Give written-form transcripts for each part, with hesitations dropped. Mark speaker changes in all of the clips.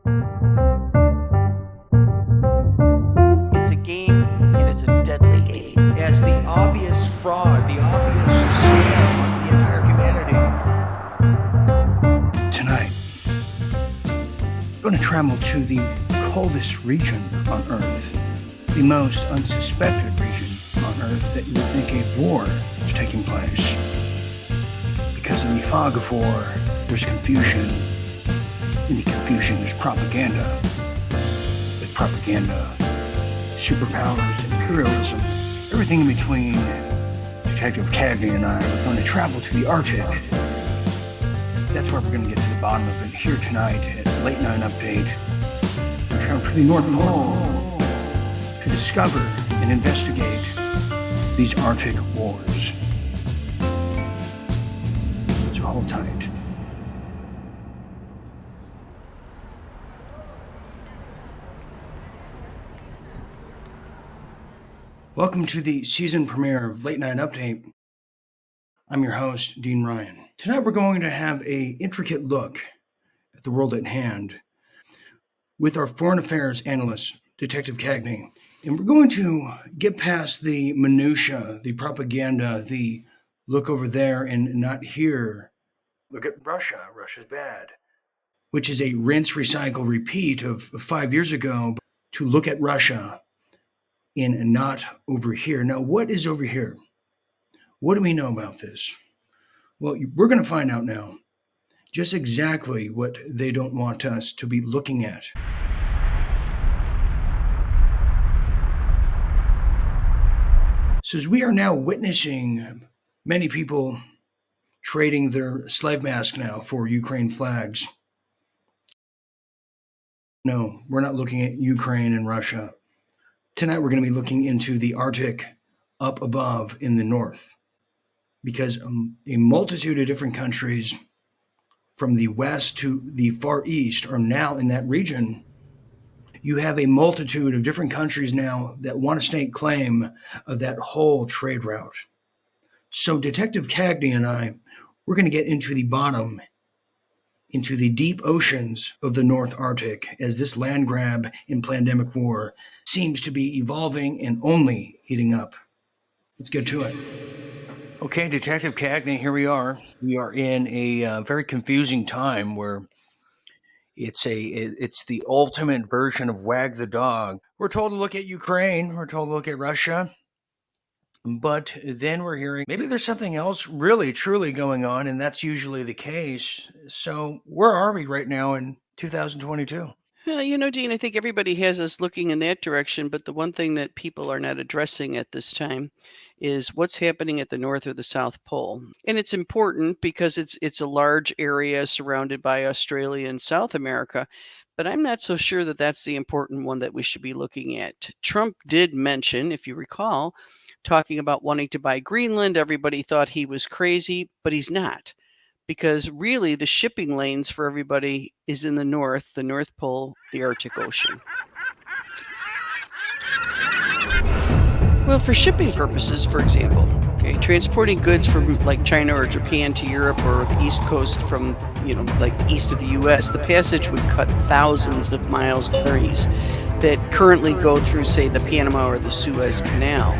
Speaker 1: It's a game, and it's a deadly game.
Speaker 2: As the obvious fraud, the obvious scam on the entire humanity.
Speaker 3: Tonight, we're going to travel to the coldest region on Earth, the most unsuspected region on Earth that you would think a war is taking place. Because in the fog of war, there's confusion. In the confusion, there's propaganda. With propaganda, superpowers, imperialism, everything in between. Detective Cagney and I are going to travel to the Arctic. That's where we're going to get to the bottom of it here tonight at Late Night Update. We're traveling to the North Pole to discover and investigate these Arctic wars. So hold tight. Welcome to the season premiere of Late Night Update. I'm your host, Dean Ryan. Tonight we're going to have an intricate look at the world at hand with our foreign affairs analyst, Detective Cagney. And we're going to get past the minutia, the propaganda, the look over there and not here. Look at Russia. Russia's bad. Which is a rinse, recycle, repeat of 5 years ago to look at Russia and not over here. Now, what is over here? What do we know about this? Well, we're going to find out now just exactly what they don't want us to be looking at. So as we are now witnessing many people trading their slave masks now for Ukraine flags. No, we're not looking at Ukraine and Russia. Tonight we're going to be looking into the Arctic up above in the north. Because a multitude of different countries from the west to the far east are now in that region. You have a multitude of different countries now that want to stake claim of that whole trade route. So Detective Cagney and I, we're going to get into the bottom, into the deep oceans of the North Arctic as this land grab and pandemic war seems to be evolving and only heating up. Let's get to it. Okay, Detective Cagney, here we are. We are in a very confusing time where it's the ultimate version of wag the dog. We're told to look at Ukraine, we're told to look at Russia, but then we're hearing maybe there's something else really, truly going on, and that's usually the case. So where are we right now in 2022?
Speaker 1: Well, Dean, I think everybody has us looking in that direction, but the one thing that people are not addressing at this time is what's happening at the North or the South Pole. And it's important because it's a large area surrounded by Australia and South America, but I'm not so sure that that's the important one that we should be looking at. Trump did mention, if you recall, talking about wanting to buy Greenland. Everybody thought he was crazy, but he's not. Because really the shipping lanes for everybody is in the North Pole, the Arctic Ocean. Well, for shipping purposes, for example, transporting goods from like China or Japan to Europe or the East Coast from, like the east of the US, the passage would cut thousands of miles of arteries that currently go through, say, the Panama or the Suez Canal.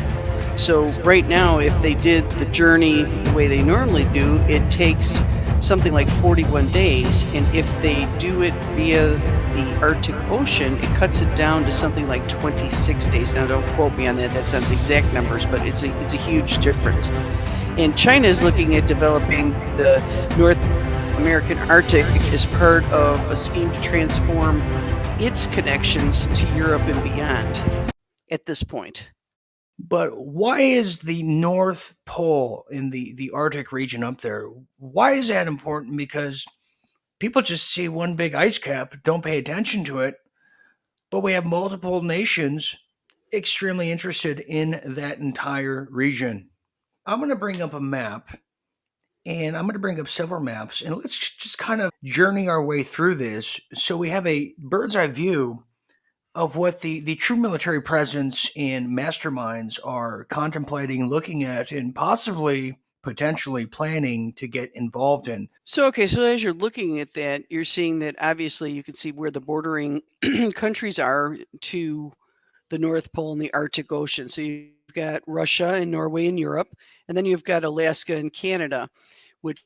Speaker 1: So right now, if they did the journey the way they normally do, it takes something like 41 days. And if they do it via the Arctic Ocean, it cuts it down to something like 26 days. Now, don't quote me on that. That's not the exact numbers, but it's a huge difference. And China is looking at developing the North American Arctic as part of a scheme to transform its connections to Europe and beyond at this point.
Speaker 3: But why is the North Pole in the Arctic region up there? Why is that important? Because people just see one big ice cap, don't pay attention to it, but we have multiple nations extremely interested in that entire region. I'm going to bring up a map, and I'm going to bring up several maps, and let's just kind of journey our way through this so we have a bird's eye view of what the true military presence and masterminds are contemplating, looking at, and possibly potentially planning to get involved in.
Speaker 1: So as you're looking at that, you're seeing that obviously you can see where the bordering countries are to the North Pole and the Arctic Ocean. So you've got Russia and Norway and Europe, and then you've got Alaska and Canada, which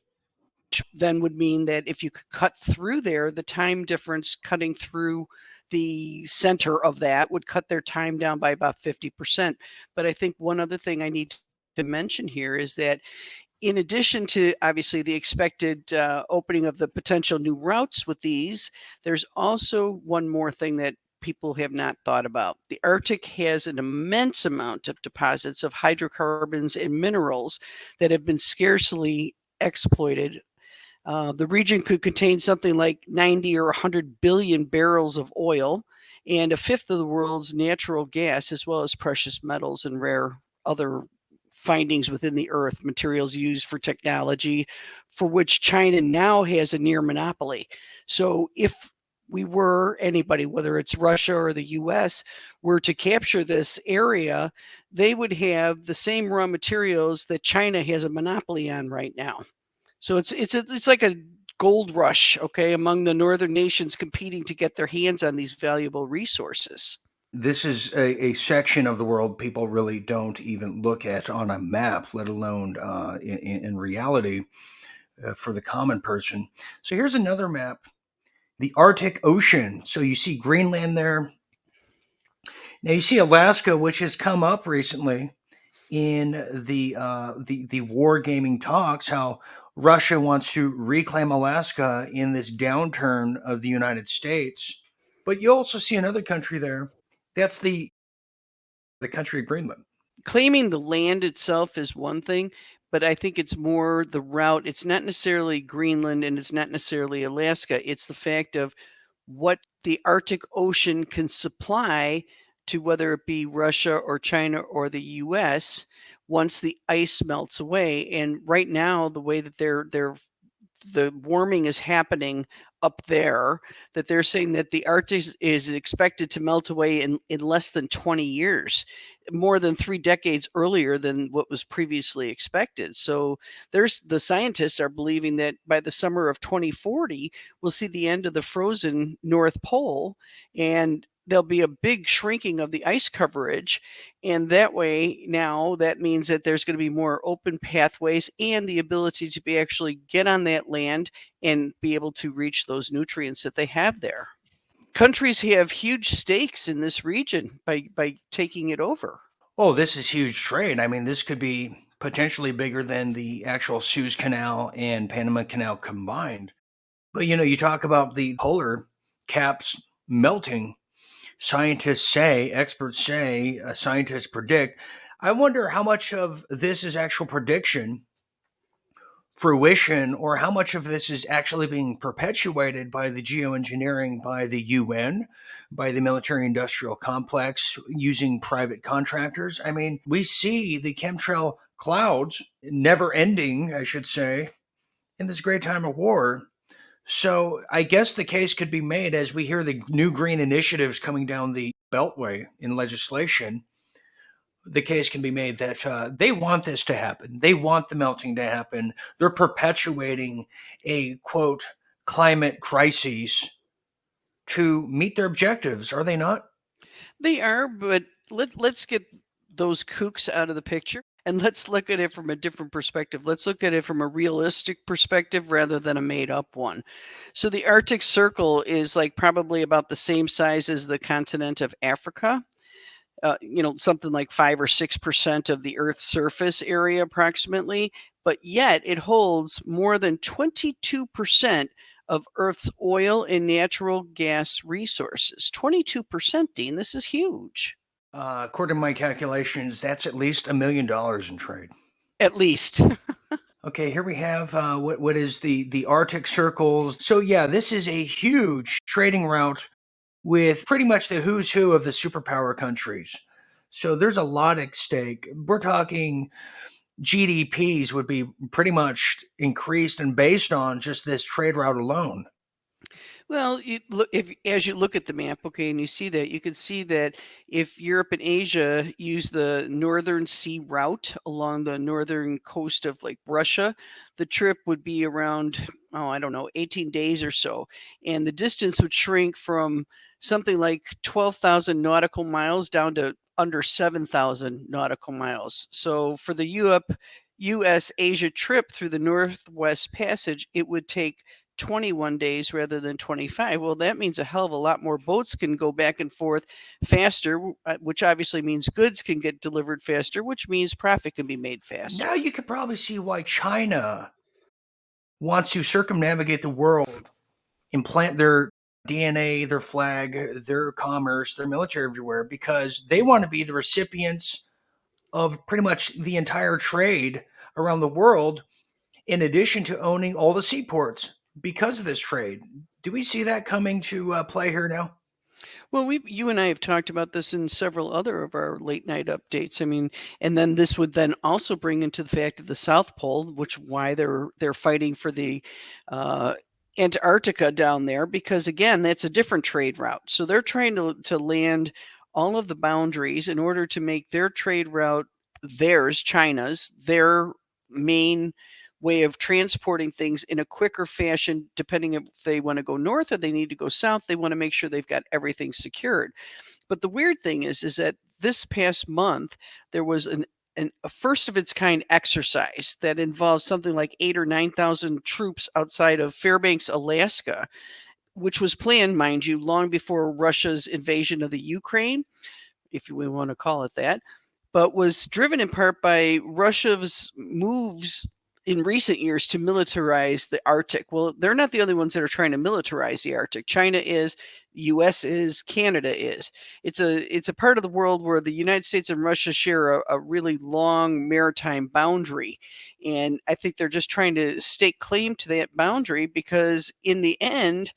Speaker 1: then would mean that if you could cut through there, the time difference cutting through the center of that would cut their time down by about 50%. But I think one other thing I need to mention here is that in addition to obviously the expected opening of the potential new routes with these, there's also one more thing that people have not thought about. The Arctic has an immense amount of deposits of hydrocarbons and minerals that have been scarcely exploited. The region could contain something like 90 or 100 billion barrels of oil and a fifth of the world's natural gas, as well as precious metals and rare other findings within the earth, materials used for technology, for which China now has a near monopoly. So if we were anybody, whether it's Russia or the US, were to capture this area, they would have the same raw materials that China has a monopoly on right now. So it's like a gold rush, okay, among the northern nations competing to get their hands on these valuable resources.
Speaker 3: This is a section of the world people really don't even look at on a map, let alone in reality for the common person. So here's another map, the Arctic Ocean. So you see Greenland there. Now you see Alaska, which has come up recently in the wargaming talks, how Russia wants to reclaim Alaska in this downturn of the United States. But you also see another country there. That's the country of Greenland.
Speaker 1: Claiming the land itself is one thing, but I think it's more the route. It's not necessarily Greenland and it's not necessarily Alaska. It's the fact of what the Arctic Ocean can supply to whether it be Russia or China or the US once the ice melts away. And right now, the way that the warming is happening up there, that they're saying that the Arctic is expected to melt away in less than 20 years, more than 3 decades earlier than what was previously expected. So the scientists are believing that by the summer of 2040, we'll see the end of the frozen North Pole, and there'll be a big shrinking of the ice coverage. And that way, now that means that there's going to be more open pathways and the ability to be actually get on that land and be able to reach those nutrients that they have there. Countries have huge stakes in this region by taking it over.
Speaker 3: Oh, this is huge trade. I mean, this could be potentially bigger than the actual Suez Canal and Panama Canal combined. But you talk about the polar caps melting. Scientists say, experts say, scientists predict. I wonder how much of this is actual prediction, fruition, or how much of this is actually being perpetuated by the geoengineering, by the UN, by the military industrial complex, using private contractors. I mean, we see the chemtrail clouds never ending, I should say, in this great time of war. So I guess the case could be made as we hear the new green initiatives coming down the beltway in legislation. The case can be made that they want this to happen. They want the melting to happen. They're perpetuating a quote climate crisis to meet their objectives, are they not?
Speaker 1: They are, but let's get those kooks out of the picture and let's look at it from a different perspective. Let's look at it from a realistic perspective rather than a made up one. So the Arctic Circle is like probably about the same size as the continent of Africa. Something like 5 or 6% of the Earth's surface area, approximately. But yet it holds more than 22% of Earth's oil and natural gas resources. 22%, Dean. This is huge.
Speaker 3: According to my calculations, that's at least $1 million in trade.
Speaker 1: At least.
Speaker 3: Okay, here we have what is the Arctic Circles. So yeah, this is a huge trading route with pretty much the who's who of the superpower countries. So there's a lot at stake. We're talking GDPs would be pretty much increased and based on just this trade route alone.
Speaker 1: Well, you look if as you look at the map, okay, and you see that, you can see that if Europe and Asia use the northern sea route along the northern coast of like Russia, the trip would be around, oh, I don't know, 18 days or so. And the distance would shrink from something like 12,000 nautical miles down to under 7,000 nautical miles. So for the US Asia trip through the Northwest Passage, it would take 21 days rather than 25. Well, that means a hell of a lot more boats can go back and forth faster, which obviously means goods can get delivered faster, which means profit can be made faster.
Speaker 3: Now you could probably see why China wants to circumnavigate the world, implant their DNA, their flag, their commerce, their military everywhere, because they want to be the recipients of pretty much the entire trade around the world, in addition to owning all the seaports because of this trade. Do we see that coming to play here now?
Speaker 1: Well, you and I have talked about this in several other of our late night updates. I mean, and then this would then also bring into the fact of the South Pole, which why they're fighting for the uh, Antarctica down there, because again, that's a different trade route. So they're trying to land all of the boundaries in order to make their trade route theirs, China's, their main way of transporting things in a quicker fashion, depending if they want to go north or they need to go south. They want to make sure they've got everything secured. But the weird thing is that this past month there was a first of its kind exercise that involves something like 8 or 9,000 troops outside of Fairbanks, Alaska, which was planned, mind you, long before Russia's invasion of the Ukraine, if we want to call it that, but was driven in part by Russia's moves in recent years to militarize the Arctic. Well, they're not the only ones that are trying to militarize the Arctic. China is, US is, Canada is. It's a part of the world where the United States and Russia share a really long maritime boundary. And I think they're just trying to stake claim to that boundary because in the end,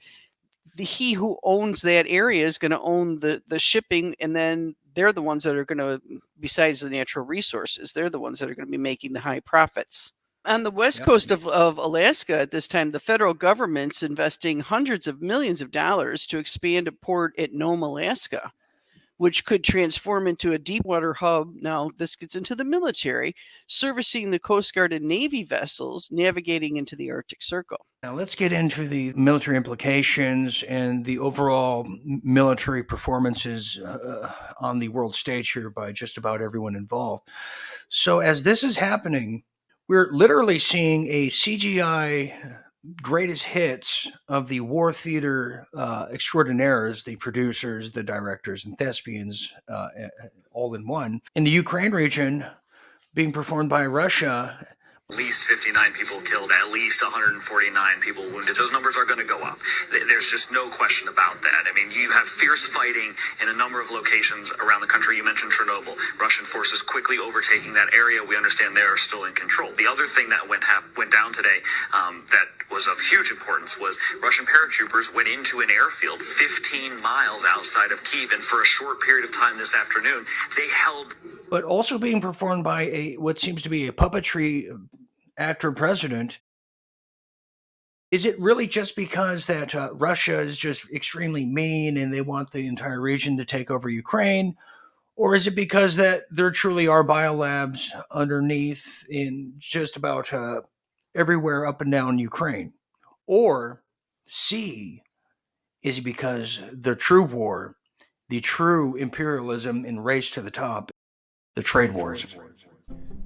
Speaker 1: he who owns that area is going to own the shipping, and then they're the ones that are going to, besides the natural resources, they're the ones that are going to be making the high profits. On the west coast of Alaska at this time, the federal government's investing hundreds of millions of dollars to expand a port at Nome, Alaska, which could transform into a deep water hub. Now, this gets into the military, servicing the Coast Guard and Navy vessels navigating into the Arctic Circle.
Speaker 3: Now let's get into the military implications and the overall military performances on the world stage here by just about everyone involved. So as this is happening, we're literally seeing a CGI greatest hits of the war theater extraordinaires, the producers, the directors, and thespians, all in one. In the Ukraine region, being performed by Russia.
Speaker 4: At least 59 people killed, at least 149 people wounded. Those numbers are going to go up. There's just no question about that. I mean, you have fierce fighting in a number of locations around the country. You mentioned Chernobyl. Russian forces quickly overtaking that area. We understand they are still in control. The other thing that went down today that was of huge importance was Russian paratroopers went into an airfield 15 miles outside of Kyiv, and for a short period of time this afternoon, they held...
Speaker 3: But also being performed by what seems to be a puppetry actor president. Is it really just because that Russia is just extremely mean and they want the entire region to take over Ukraine? Or is it because that there truly are biolabs underneath in just about everywhere up and down Ukraine? Or C, is it because the true war, the true imperialism and race to the top, the trade wars?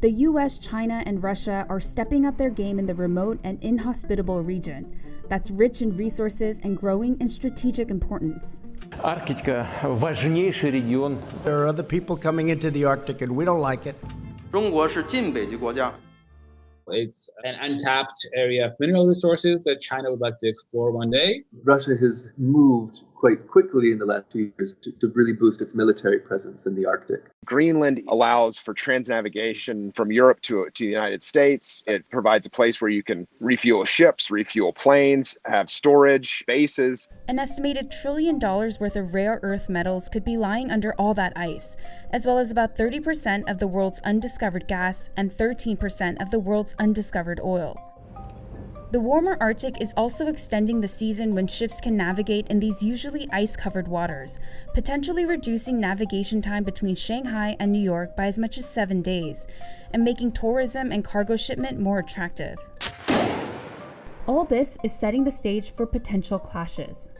Speaker 5: The US, China, and Russia are stepping up their game in the remote and inhospitable region that's rich in resources and growing in strategic importance.
Speaker 6: Арктика – важнейший регион.
Speaker 2: There are other people coming into the Arctic and we don't like it.
Speaker 7: 中国是近北极国家。
Speaker 8: It's an untapped area of mineral resources that China would like to explore one day.
Speaker 9: Russia has moved quite quickly in the last few years to really boost its military presence in the Arctic.
Speaker 10: Greenland allows for transnavigation from Europe to the United States. It provides a place where you can refuel ships, refuel planes, have storage, bases.
Speaker 5: An estimated $1 trillion worth of rare earth metals could be lying under all that ice, as well as about 30% of the world's undiscovered gas and 13% of the world's undiscovered oil. The warmer Arctic is also extending the season when ships can navigate in these usually ice-covered waters, potentially reducing navigation time between Shanghai and New York by as much as 7 days, and making tourism and cargo shipment more attractive. All this is setting the stage for potential clashes.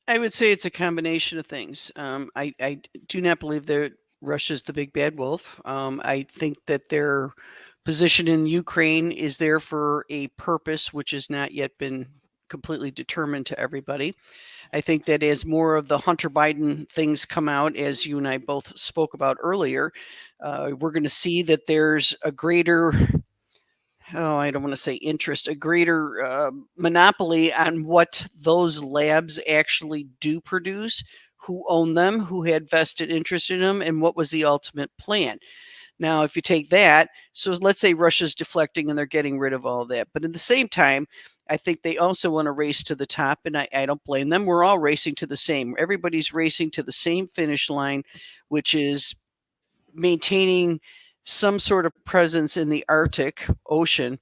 Speaker 1: I would say it's a combination of things. I do not believe that Russia's the big bad wolf. I think that their position in Ukraine is there for a purpose which has not yet been completely determined to everybody. I think that as more of the Hunter Biden things come out, as you and I both spoke about earlier, we're going to see that there's a greater I don't want to say interest, a greater monopoly on what those labs actually do produce, who own them, who had vested interest in them, and what was the ultimate plan. Now, if you take that, so let's say Russia's deflecting and they're getting rid of all that. But at the same time, I think they also want to race to the top, and I don't blame them. We're all racing to the same. Everybody's racing to the same finish line, which is maintaining some sort of presence in the Arctic Ocean,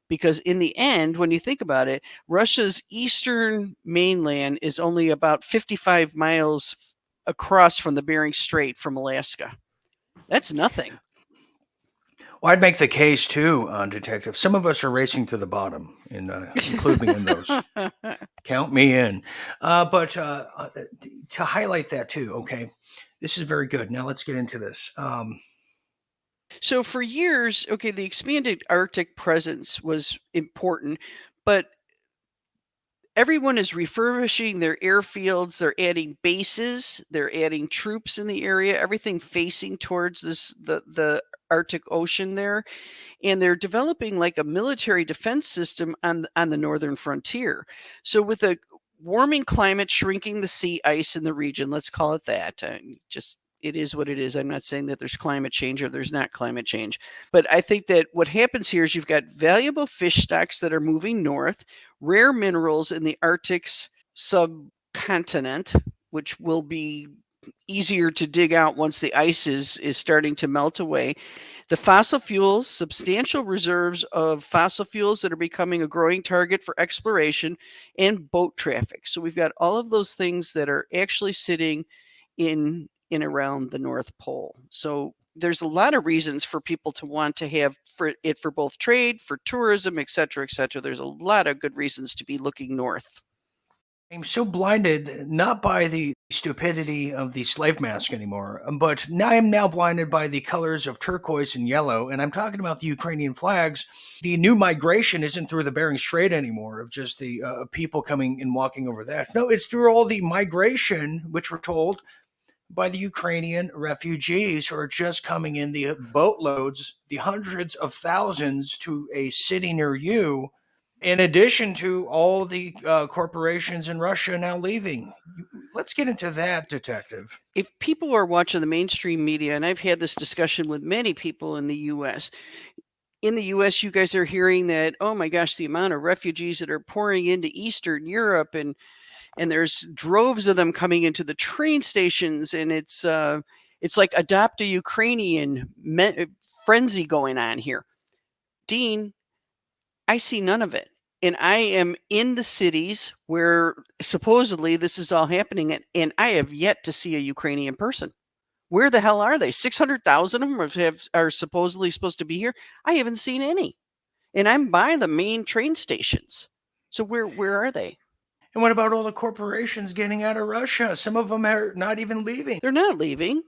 Speaker 1: because in the end, when you think about it, Russia's eastern mainland is only about 55 miles across from the Bering Strait from Alaska. That's nothing.
Speaker 3: Well, I'd make the case too, Detective. Some of us are racing to the bottom, and include me in those. Count me in. But to highlight that too, okay, this is very good. Now let's get into this.
Speaker 1: So for years, okay, the expanded Arctic presence was important, but everyone is refurbishing their airfields. They're adding bases. They're adding troops in the area. Everything facing towards the Arctic Ocean there, and they're developing like a military defense system on the northern frontier. So with a warming climate shrinking the sea ice in the region, let's call it that. It is what it is. I'm not saying that there's climate change or there's not climate change. But I think that what happens here is you've got valuable fish stocks that are moving north, rare minerals in the Arctic's subcontinent, which will be easier to dig out once the ice is starting to melt away. The fossil fuels, substantial reserves of fossil fuels that are becoming a growing target for exploration, and boat traffic. So we've got all of those things that are actually sitting in around the North Pole. So there's a lot of reasons for people to want to have for both trade, for tourism, et cetera, et cetera. There's a lot of good reasons to be looking north.
Speaker 3: I'm so blinded, not by the stupidity of the slave mask anymore, but now I'm now blinded by the colors of turquoise and yellow, and I'm talking about the Ukrainian flags. The new migration isn't through the Bering Strait anymore, of just the people coming and walking over that. No, it's through all the migration, which we're told by the Ukrainian refugees who are just coming in the boatloads, the hundreds of thousands to a city near you, in addition to all the corporations in Russia now leaving. Let's get into that, Detective.
Speaker 1: If people are watching the mainstream media, and I've had this discussion with many people in the U.S., you guys are hearing that, oh my gosh, the amount of refugees that are pouring into Eastern Europe, and there's droves of them coming into the train stations, and it's like adopt a Ukrainian frenzy going on here. Dean, I see none of it. And I am in the cities where supposedly this is all happening, and I have yet to see a Ukrainian person. Where the hell are they? 600,000 of them are supposedly supposed to be here. I haven't seen any. And I'm by the main train stations. So where are they?
Speaker 3: And what about all the corporations getting out of Russia? Some of them are not even leaving.
Speaker 1: They're not leaving.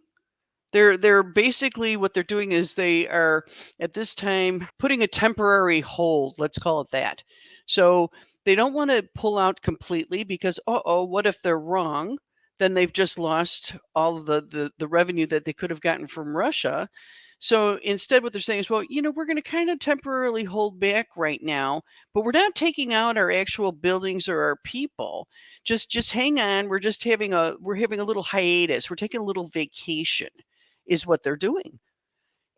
Speaker 1: They're basically, what they're doing is they are at this time putting a temporary hold, let's call it that. So they don't want to pull out completely because, what if they're wrong? Then they've just lost all of the revenue that they could have gotten from Russia. So instead, what they're saying is, well, we're going to kind of temporarily hold back right now, but we're not taking out our actual buildings or our people. Just hang on. We're having a little hiatus. We're taking a little vacation, is what they're doing.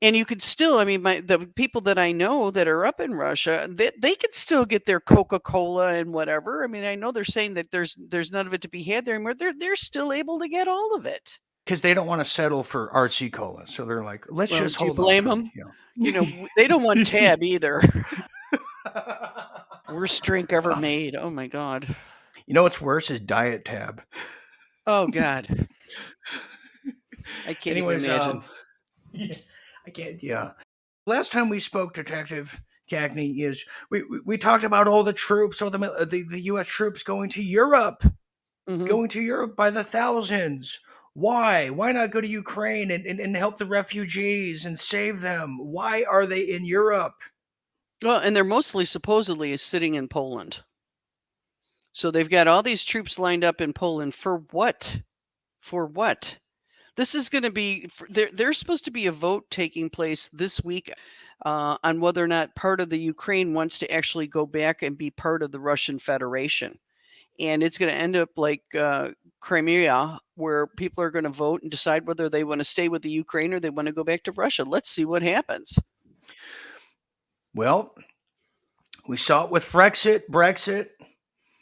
Speaker 1: And you could still, the people that I know that are up in Russia, they could still get their Coca-Cola and whatever. I know they're saying that there's none of it to be had there anymore. They're still able to get all of it.
Speaker 3: Because they don't want to settle for RC Cola. So they're like, let's just hold on.
Speaker 1: Do you blame them? They don't want Tab either. Worst drink ever made. Oh my God.
Speaker 3: You know what's worse is Diet Tab.
Speaker 1: Oh God. I can't even
Speaker 3: Anyways,
Speaker 1: imagine.
Speaker 3: I can't. Yeah. Last time we spoke, Detective Cagney, is we talked about all the troops, all the U.S. troops going to Europe, by the thousands. Why? Why not go to Ukraine and help the refugees and save them? Why are they in Europe?
Speaker 1: Well, and they're mostly supposedly sitting in Poland. So they've got all these troops lined up in Poland for what? For what? This is going to be, there's supposed to be a vote taking place this week on whether or not part of the Ukraine wants to actually go back and be part of the Russian Federation. And it's going to end up like Crimea, where people are going to vote and decide whether they want to stay with the Ukraine or they want to go back to Russia. Let's see what happens.
Speaker 3: Well, we saw it with Brexit.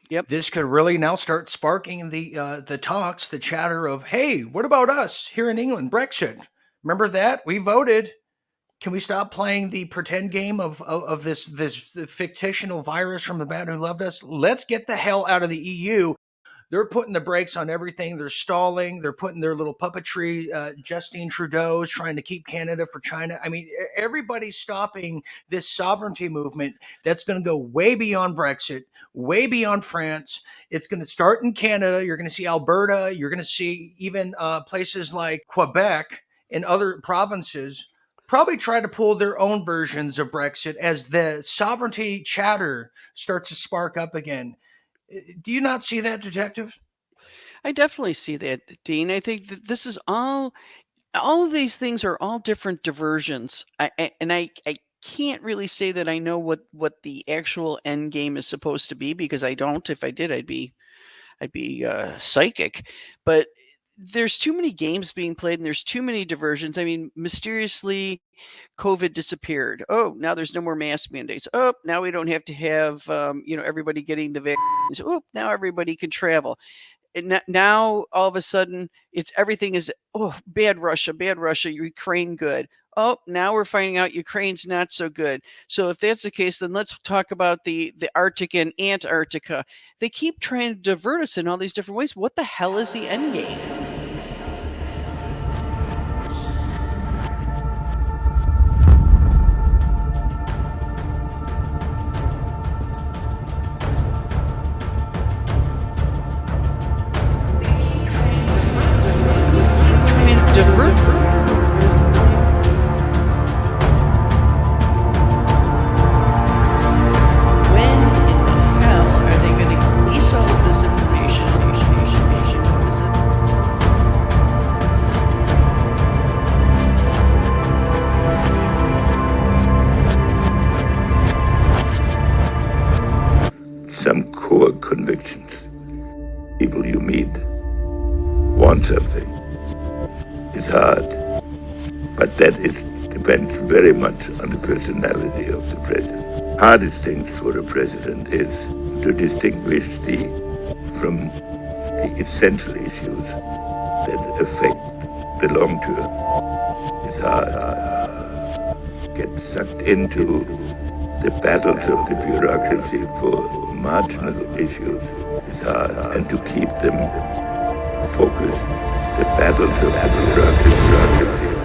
Speaker 1: Yep.
Speaker 3: This could really now start sparking the talks, the chatter of, hey, what about us here in England? Brexit. Remember that? We voted. Can we stop playing the pretend game of this fictional virus from the man who loved us? Let's get the hell out of the EU. They're putting the brakes on everything. They're stalling. They're putting their little puppetry. Justin Trudeau's trying to keep Canada for China. I mean, everybody's stopping this sovereignty movement that's going to go way beyond Brexit, way beyond France. It's going to start in Canada. You're going to see Alberta. You're going to see even places like Quebec and other provinces probably try to pull their own versions of Brexit as the sovereignty chatter starts to spark up again. Do you not see that, Detective?
Speaker 1: I definitely see that, Dean. I think that this is all of these things are all different diversions. I can't really say that I know what the actual end game is supposed to be, because I don't. If I did, I'd be psychic. But there's too many games being played and there's too many diversions. I mean, mysteriously, COVID disappeared. Oh, now there's no more mask mandates. Oh, now we don't have to have everybody getting the vaccines. Oh, now everybody can travel. And now all of a sudden it's everything is bad Russia, Ukraine good. Oh, now we're finding out Ukraine's not so good. So if that's the case, then let's talk about the Arctic and Antarctica. They keep trying to divert us in all these different ways. What the hell is the end game? Divert. When in the hell are they going to release all of this information?
Speaker 11: Some core convictions. People you meet want something. It's hard, but depends very much on the personality of the president. Hardest thing for a president is to distinguish from the essential issues that affect the long term. It's hard. Get sucked into the battles of the bureaucracy for marginal issues is hard, and to keep them focused. The battles of the bureaucracy.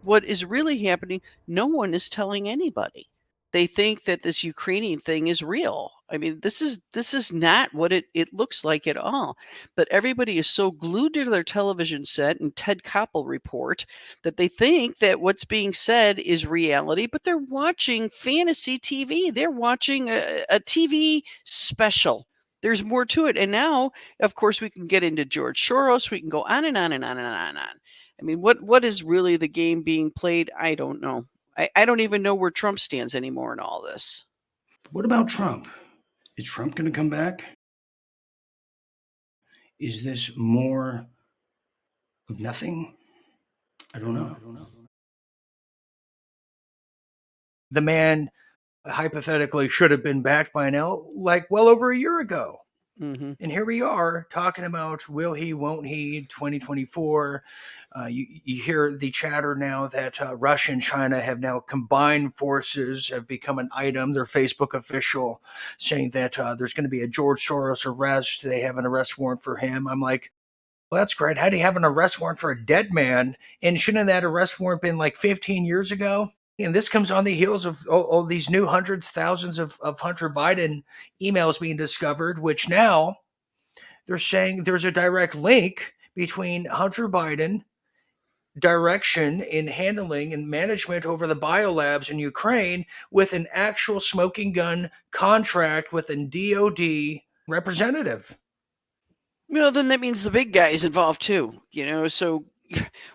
Speaker 1: What is really happening, no one is telling anybody. They think that this Ukrainian thing is real. I mean, this is not what it looks like at all. But everybody is so glued to their television set and Ted Koppel report that they think that what's being said is reality, but they're watching fantasy TV. They're watching a TV special. There's more to it. And now, of course, we can get into George Soros. We can go on and on and on and on and on. I mean, what is really the game being played? I don't know. I don't even know where Trump stands anymore in all this.
Speaker 3: What about Trump? Is Trump going to come back? Is this more of nothing? I don't know. The man hypothetically should have been backed by an L like well over a year ago.
Speaker 1: Mm-hmm.
Speaker 3: And here we are talking about will he, won't he, 2024. You hear the chatter now that Russia and China have now combined forces, have become an item. Their Facebook official saying that there's going to be a George Soros arrest. They have an arrest warrant for him. I'm like, well, that's great. How do you have an arrest warrant for a dead man? And shouldn't that arrest warrant been like 15 years ago? And this comes on the heels of all these new hundreds, thousands of Hunter Biden emails being discovered, which now they're saying there's a direct link between Hunter Biden direction in handling and management over the biolabs in Ukraine with an actual smoking gun contract with a DOD representative.
Speaker 1: Well, then that means the big guy is involved too, so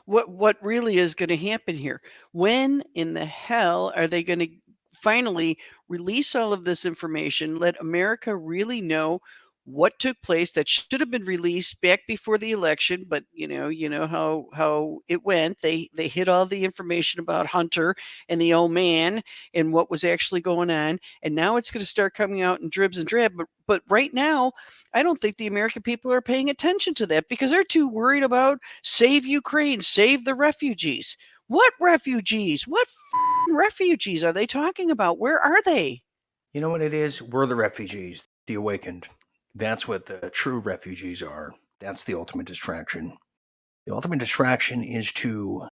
Speaker 1: what really is going to happen here? When in the hell are they going to finally release all of this information, let America really know what took place that should have been released back before the election, but you know how it went. They hid all the information about Hunter and the old man and what was actually going on, and now it's going to start coming out in dribs and drabs. But right now, I don't think the American people are paying attention to that because they're too worried about save Ukraine, save the refugees. What refugees? What refugees are they talking about? Where are they?
Speaker 3: You know what it is? We're the refugees, the awakened. That's what the true refugees are. That's the ultimate distraction. The ultimate distraction is to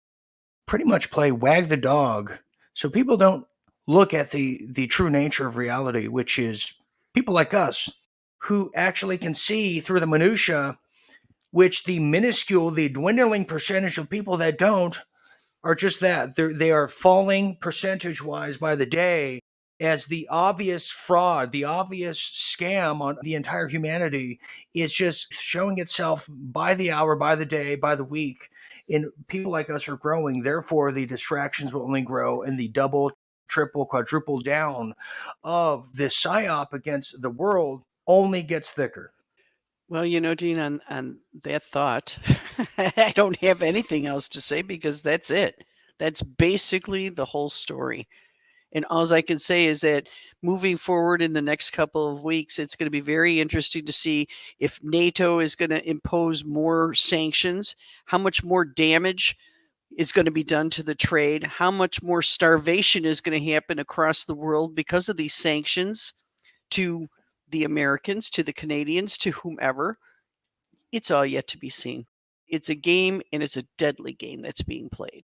Speaker 3: pretty much play wag the dog so people don't look at the true nature of reality, which is people like us who actually can see through the minutia, which the minuscule, the dwindling percentage of people that don't are just that. They are falling percentage-wise by the day as the obvious fraud, the obvious scam on the entire humanity is just showing itself by the hour, by the day, by the week. And people like us are growing. Therefore, the distractions will only grow, and the double, triple, quadruple down of this psyop against the world only gets thicker.
Speaker 1: Well, Dean, on that thought, I don't have anything else to say because that's it. That's basically the whole story. And all I can say is that moving forward in the next couple of weeks, it's going to be very interesting to see if NATO is going to impose more sanctions, how much more damage is going to be done to the trade, how much more starvation is going to happen across the world because of these sanctions to the Americans, to the Canadians, to whomever. It's all yet to be seen. It's a game, and it's a deadly game that's being played.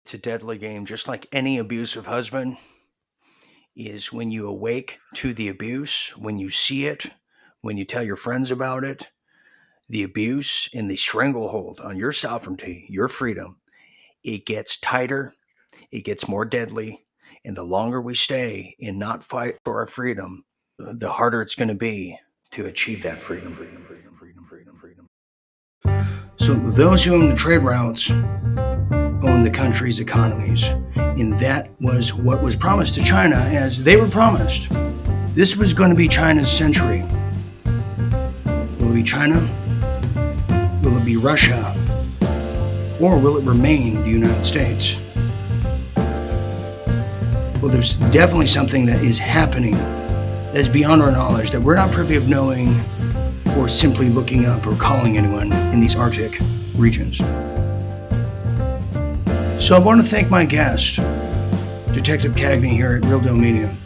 Speaker 3: It's a deadly game, just like any abusive husband is when you awake to the abuse, when you see it, when you tell your friends about it, the abuse and the stranglehold on your sovereignty, your freedom, it gets tighter, it gets more deadly, and the longer we stay and not fight for our freedom, the harder it's going to be to achieve that freedom. So those who own the trade routes own the country's economies. And that was what was promised to China, as they were promised. This was going to be China's century. Will it be China? Will it be Russia? Or will it remain the United States? Well, there's definitely something that is happening that is beyond our knowledge, that we're not privy of knowing or simply looking up or calling anyone in these Arctic regions. So I want to thank my guest, Detective Cagney here at Real Deal Media,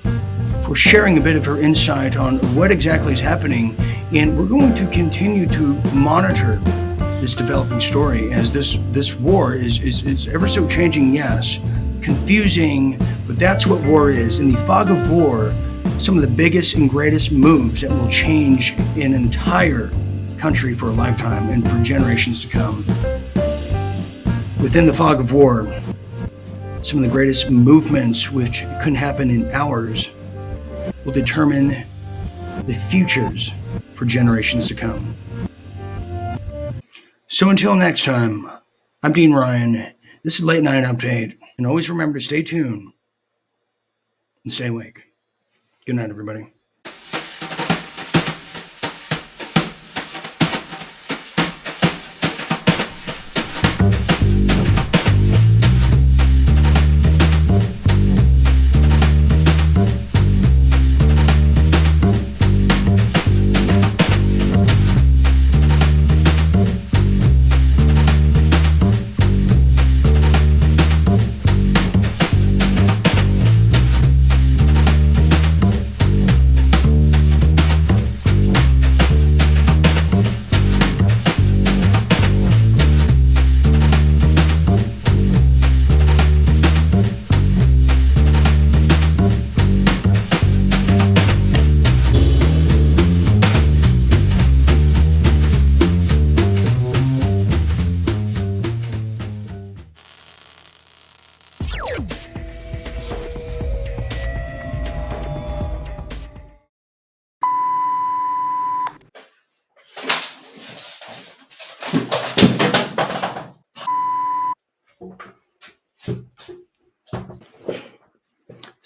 Speaker 3: for sharing a bit of her insight on what exactly is happening. And we're going to continue to monitor this developing story as this war is ever so changing, yes, confusing, but that's what war is. In the fog of war, some of the biggest and greatest moves that will change an entire country for a lifetime and for generations to come. Within the fog of war, some of the greatest movements, which couldn't happen in hours, will determine the futures for generations to come. So until next time, I'm Dean Ryan. This is Late Night Update. And always remember to stay tuned and stay awake. Good night, everybody.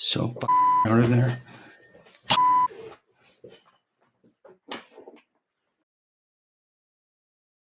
Speaker 3: So out of there.